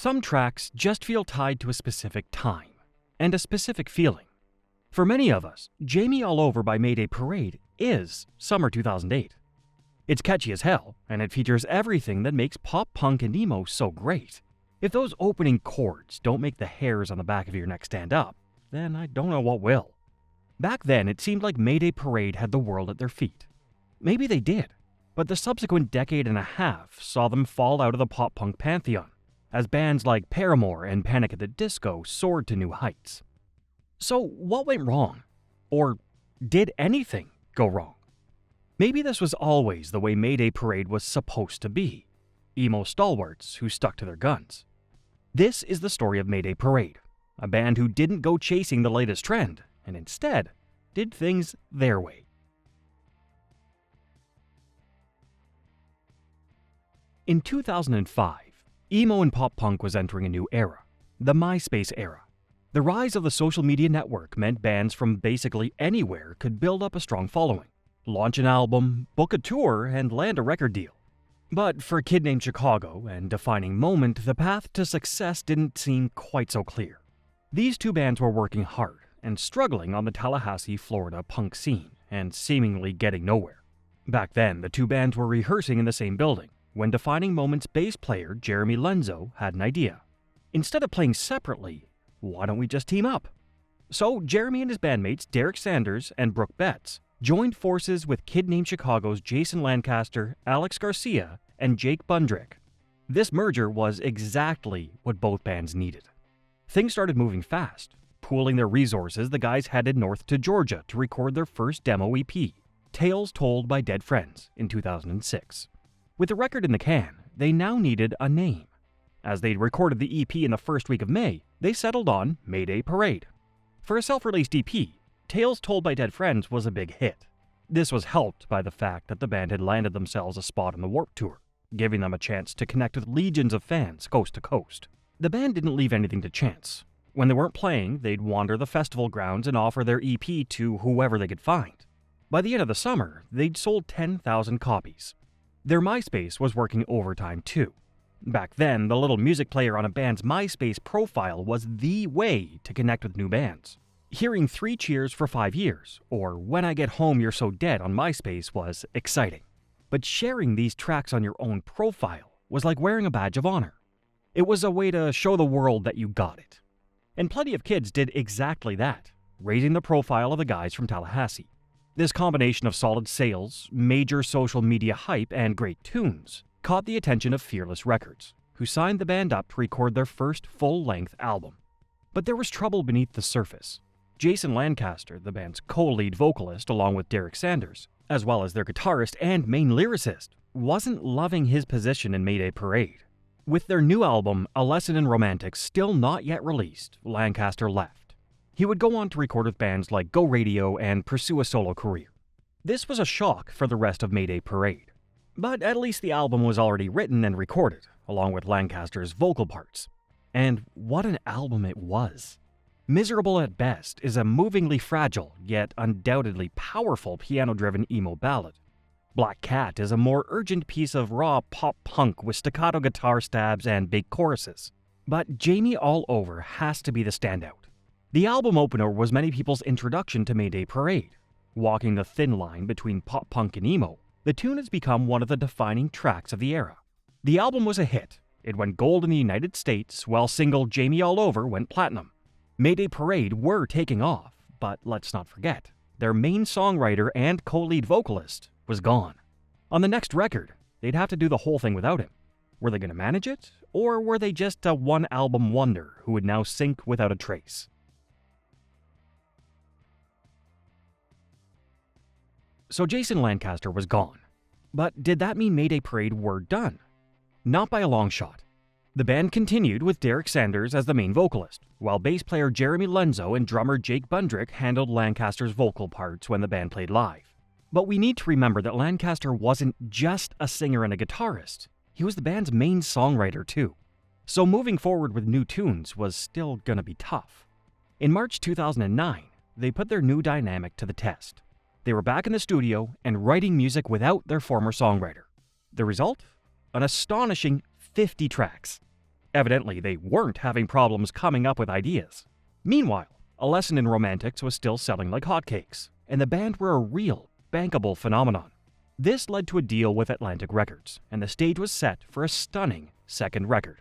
Some tracks just feel tied to a specific time and a specific feeling. For many of us, Jamie All Over by Mayday Parade is summer 2008. It's catchy as hell, and it features everything that makes pop punk and emo so great. If those opening chords don't make the hairs on the back of your neck stand up, then I don't know what will. Back then, it seemed like Mayday Parade had the world at their feet. Maybe they did, but the subsequent decade and a half saw them fall out of the pop-punk pantheon, as bands like Paramore and Panic! At the Disco soared to new heights. So what went wrong? Or did anything go wrong? Maybe this was always the way Mayday Parade was supposed to be. Emo stalwarts who stuck to their guns. This is the story of Mayday Parade, a band who didn't go chasing the latest trend, and instead did things their way. In 2005, emo and pop-punk was entering a new era, the MySpace era. The rise of the social media network meant bands from basically anywhere could build up a strong following, launch an album, book a tour, and land a record deal. But for a kid named Chicago and Defining Moment, the path to success didn't seem quite so clear. These two bands were working hard and struggling on the Tallahassee, Florida punk scene and seemingly getting nowhere. Back then, the two bands were rehearsing in the same building when Defining Moment's bass player Jeremy Lenzo had an idea. Instead of playing separately, why don't we just team up? So Jeremy and his bandmates Derek Sanders and Brooke Betts joined forces with Kid Named Chicago's Jason Lancaster, Alex Garcia, and Jake Bundrick. This merger was exactly what both bands needed. Things started moving fast. Pooling their resources, the guys headed north to Georgia to record their first demo EP, Tales Told by Dead Friends, in 2006. With the record in the can, they now needed a name. As they'd recorded the EP in the first week of May, they settled on Mayday Parade. For a self-released EP, Tales Told by Dead Friends was a big hit. This was helped by the fact that the band had landed themselves a spot on the Warped Tour, giving them a chance to connect with legions of fans coast to coast. The band didn't leave anything to chance. When they weren't playing, they'd wander the festival grounds and offer their EP to whoever they could find. By the end of the summer, they'd sold 10,000 copies. Their MySpace was working overtime too. Back then, the little music player on a band's MySpace profile was the way to connect with new bands. Hearing 3 Cheers for 5 years, or When I Get Home You're So Dead on MySpace was exciting. But sharing these tracks on your own profile was like wearing a badge of honor. It was a way to show the world that you got it. And plenty of kids did exactly that, raising the profile of the guys from Tallahassee. This combination of solid sales, major social media hype, and great tunes caught the attention of Fearless Records, who signed the band up to record their first full-length album. But there was trouble beneath the surface. Jason Lancaster, the band's co-lead vocalist along with Derek Sanders, as well as their guitarist and main lyricist, wasn't loving his position in Mayday Parade. With their new album, A Lesson in Romantics, still not yet released, Lancaster left. He would go on to record with bands like Go Radio and pursue a solo career. This was a shock for the rest of Mayday Parade. But at least the album was already written and recorded, along with Lancaster's vocal parts. And what an album it was! Miserable at Best is a movingly fragile, yet undoubtedly powerful piano-driven emo ballad. Black Cat is a more urgent piece of raw pop-punk with staccato guitar stabs and big choruses. But Jamie All Over has to be the standout. The album opener was many people's introduction to Mayday Parade. Walking the thin line between pop-punk and emo, the tune has become one of the defining tracks of the era. The album was a hit. It went gold in the United States, while single Jamie All Over went platinum. Mayday Parade were taking off, but let's not forget, their main songwriter and co-lead vocalist was gone. On the next record, they'd have to do the whole thing without him. Were they going to manage it, or were they just a one-album wonder who would now sink without a trace? So Jason Lancaster was gone. But did that mean Mayday Parade were done? Not by a long shot. The band continued with Derek Sanders as the main vocalist, while bass player Jeremy Lenzo and drummer Jake Bundrick handled Lancaster's vocal parts when the band played live. But we need to remember that Lancaster wasn't just a singer and a guitarist. He was the band's main songwriter too. So moving forward with new tunes was still gonna be tough. In March 2009, they put their new dynamic to the test. They were back in the studio and writing music without their former songwriter. The result? An astonishing 50 tracks. Evidently, they weren't having problems coming up with ideas. Meanwhile, A Lesson in Romantics was still selling like hotcakes, and the band were a real, bankable phenomenon. This led to a deal with Atlantic Records, and the stage was set for a stunning second record.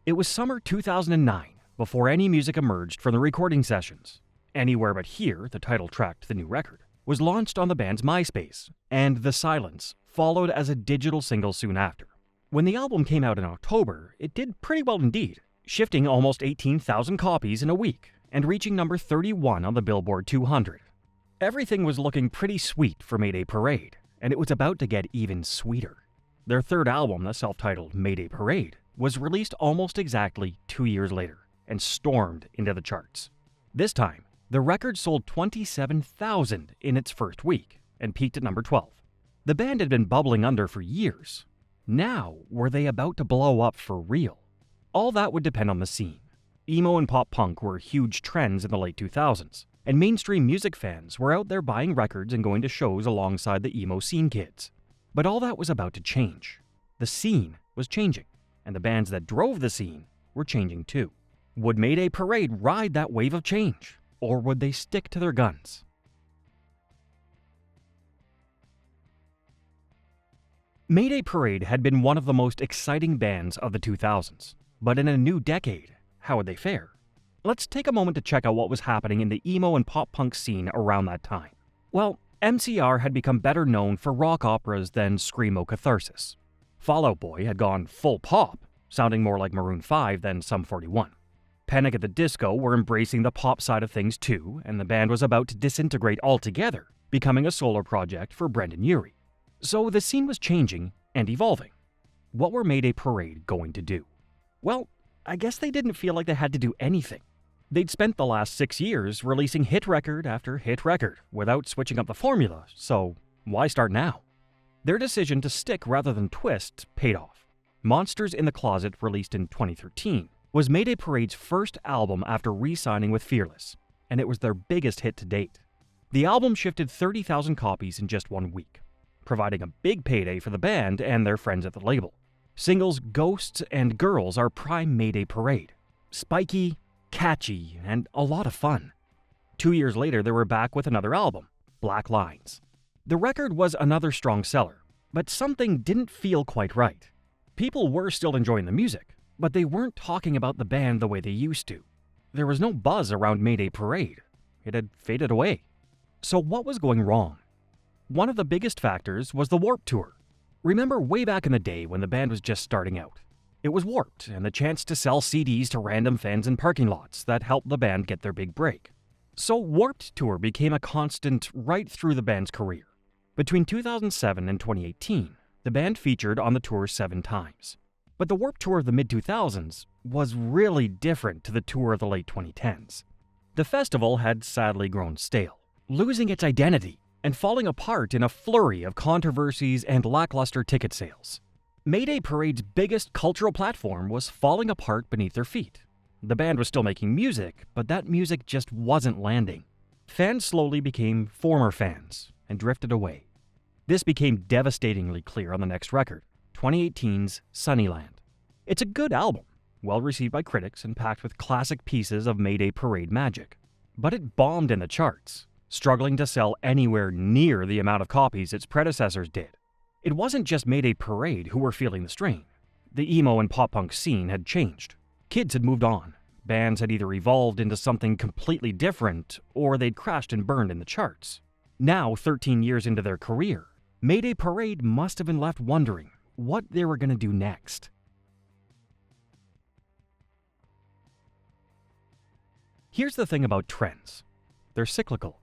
It was summer 2009, before any music emerged from the recording sessions. Anywhere But Here, the title track to the new record, was launched on the band's MySpace, and The Silence followed as a digital single soon after. When the album came out in October, it did pretty well indeed, shifting almost 18,000 copies in a week and reaching number 31 on the Billboard 200. Everything was looking pretty sweet for Mayday Parade, and it was about to get even sweeter. Their third album, the self-titled Mayday Parade, was released almost exactly 2 years later and stormed into the charts. This time, the record sold 27,000 in its first week and peaked at number 12. The band had been bubbling under for years. Now, were they about to blow up for real? All that would depend on the scene. Emo and pop punk were huge trends in the late 2000s, and mainstream music fans were out there buying records and going to shows alongside the emo scene kids. But all that was about to change. The scene was changing, and the bands that drove the scene were changing too. Would Mayday Parade ride that wave of change, or would they stick to their guns? Mayday Parade had been one of the most exciting bands of the 2000s, but in a new decade, how would they fare? Let's take a moment to check out what was happening in the emo and pop-punk scene around that time. Well, MCR had become better known for rock operas than screamo catharsis. Fall Out Boy had gone full pop, sounding more like Maroon 5 than Sum 41. Panic! At the Disco were embracing the pop side of things too, and the band was about to disintegrate altogether, becoming a solo project for Brendan Urie. So the scene was changing and evolving. What were Mayday Parade going to do? Well, I guess they didn't feel like they had to do anything. They'd spent the last 6 years releasing hit record after hit record without switching up the formula, so why start now? Their decision to stick rather than twist paid off. Monsters in the Closet, released in 2013, was Mayday Parade's first album after re-signing with Fearless, and it was their biggest hit to date. The album shifted 30,000 copies in just 1 week, providing a big payday for the band and their friends at the label. Singles Ghosts and Girls are prime Mayday Parade. Spiky, catchy, and a lot of fun. 2 years later, they were back with another album, Black Lines. The record was another strong seller, but something didn't feel quite right. People were still enjoying the music, but they weren't talking about the band the way they used to. There was no buzz around Mayday Parade. It had faded away. So what was going wrong? One of the biggest factors was the Warped Tour. Remember way back in the day when the band was just starting out? It was Warped and the chance to sell CDs to random fans in parking lots that helped the band get their big break. So Warped Tour became a constant right through the band's career. Between 2007 and 2018, the band featured on the tour 7 times. But the Warped Tour of the mid-2000s was really different to the tour of the late 2010s. The festival had sadly grown stale, losing its identity and falling apart in a flurry of controversies and lackluster ticket sales. Mayday Parade's biggest cultural platform was falling apart beneath their feet. The band was still making music, but that music just wasn't landing. Fans slowly became former fans and drifted away. This became devastatingly clear on the next record, 2018's Sunnyland. It's a good album, well received by critics and packed with classic pieces of Mayday Parade magic. But it bombed in the charts, struggling to sell anywhere near the amount of copies its predecessors did. It wasn't just Mayday Parade who were feeling the strain. The emo and pop-punk scene had changed. Kids had moved on. Bands had either evolved into something completely different, or they'd crashed and burned in the charts. Now, 13 years into their career, Mayday Parade must have been left wondering what they were going to do next. Here's the thing about trends. They're cyclical.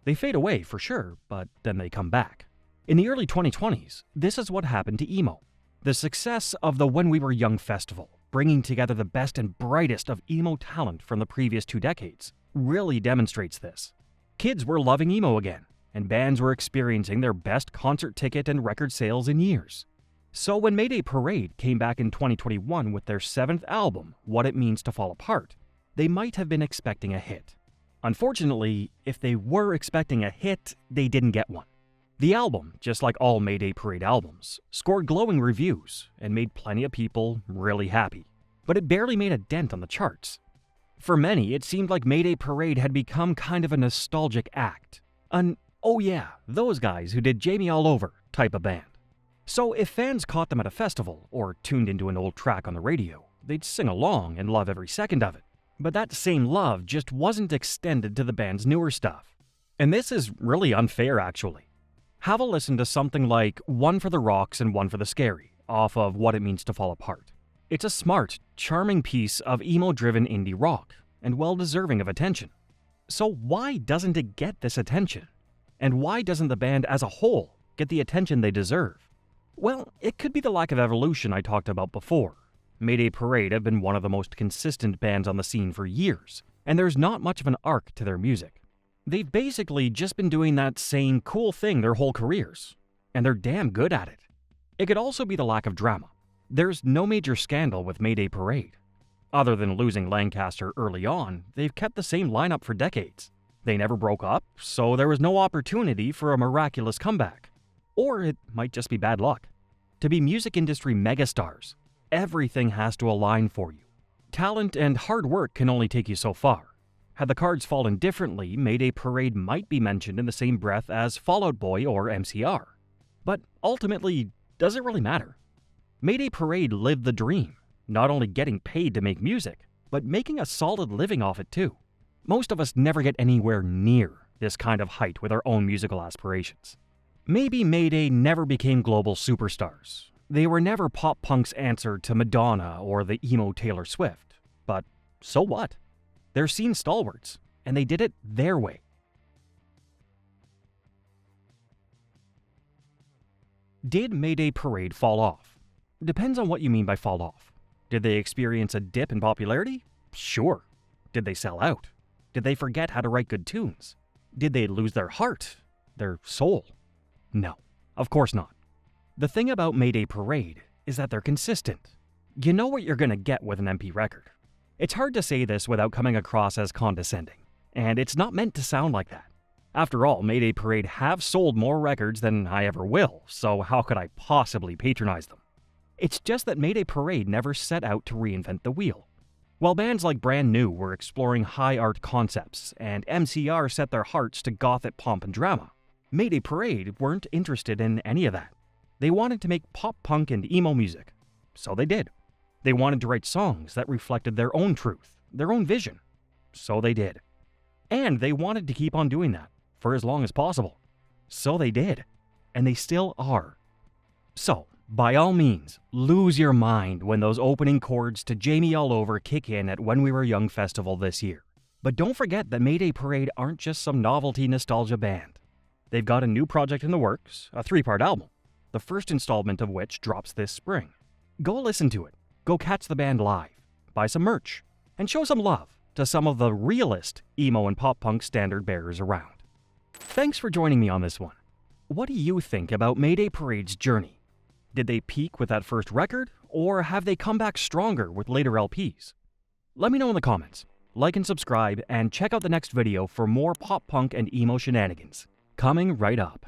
They fade away for sure, but then they come back. In the early 2020s, this is what happened to emo. The success of the When We Were Young festival, bringing together the best and brightest of emo talent from the previous 2 decades, really demonstrates this. Kids were loving emo again, and bands were experiencing their best concert ticket and record sales in years. So when Mayday Parade came back in 2021 with their 7th album, What It Means to Fall Apart, they might have been expecting a hit. Unfortunately, if they were expecting a hit, they didn't get one. The album, just like all Mayday Parade albums, scored glowing reviews and made plenty of people really happy. but it barely made a dent on the charts. For many, it seemed like Mayday Parade had become kind of a nostalgic act. An, oh yeah, those guys who did Jamie all over type of band. So if fans caught them at a festival or tuned into an old track on the radio, they'd sing along and love every second of it. But that same love just wasn't extended to the band's newer stuff. And this is really unfair, actually. Have a listen to something like One for the Rocks and One for the Scary off of What It Means to Fall Apart. It's a smart, charming piece of emo-driven indie rock and well-deserving of attention. So why doesn't it get this attention? And why doesn't the band as a whole get the attention they deserve? Well, it could be the lack of evolution I talked about before. Mayday Parade have been one of the most consistent bands on the scene for years, and there's not much of an arc to their music. They've basically just been doing that same cool thing their whole careers, and they're damn good at it. It could also be the lack of drama. There's no major scandal with Mayday Parade. Other than losing Lancaster early on, they've kept the same lineup for decades. They never broke up, so there was no opportunity for a miraculous comeback. Or it might just be bad luck. To be music industry megastars, everything has to align for you. Talent and hard work can only take you so far. Had the cards fallen differently, Mayday Parade might be mentioned in the same breath as Fall Out Boy or MCR. But ultimately, does it really matter? Mayday Parade lived the dream, not only getting paid to make music, but making a solid living off it too. Most of us never get anywhere near this kind of height with our own musical aspirations. Maybe Mayday never became global superstars. They were never pop punk's answer to Madonna or the emo Taylor Swift. But so what? They're scene stalwarts, and they did it their way. Did Mayday Parade fall off? Depends on what you mean by fall off. Did they experience a dip in popularity? Sure. Did they sell out? Did they forget how to write good tunes? Did they lose their heart? Their soul? No, of course not. The thing about Mayday Parade is that they're consistent. You know what you're gonna get with an MP record. It's hard to say this without coming across as condescending, and it's not meant to sound like that. After all, Mayday Parade have sold more records than I ever will, so how could I possibly patronize them? It's just that Mayday Parade never set out to reinvent the wheel. While bands like Brand New were exploring high art concepts, and MCR set their hearts to gothic pomp and drama, Mayday Parade weren't interested in any of that. They wanted to make pop punk and emo music, so they did. They wanted to write songs that reflected their own truth, their own vision, so they did. And they wanted to keep on doing that for as long as possible, so they did, and they still are. So, by all means, lose your mind when those opening chords to Jamie All Over kick in at When We Were Young Festival this year. But don't forget that Mayday Parade aren't just some novelty nostalgia band. They've got a new project in the works, a 3-part album, the first installment of which drops this spring. Go listen to it, go catch the band live, buy some merch, and show some love to some of the realest emo and pop punk standard bearers around. Thanks for joining me on this one. What do you think about Mayday Parade's journey? Did they peak with that first record, or have they come back stronger with later LPs? Let me know in the comments. Like and subscribe, and check out the next video for more pop punk and emo shenanigans. Coming right up.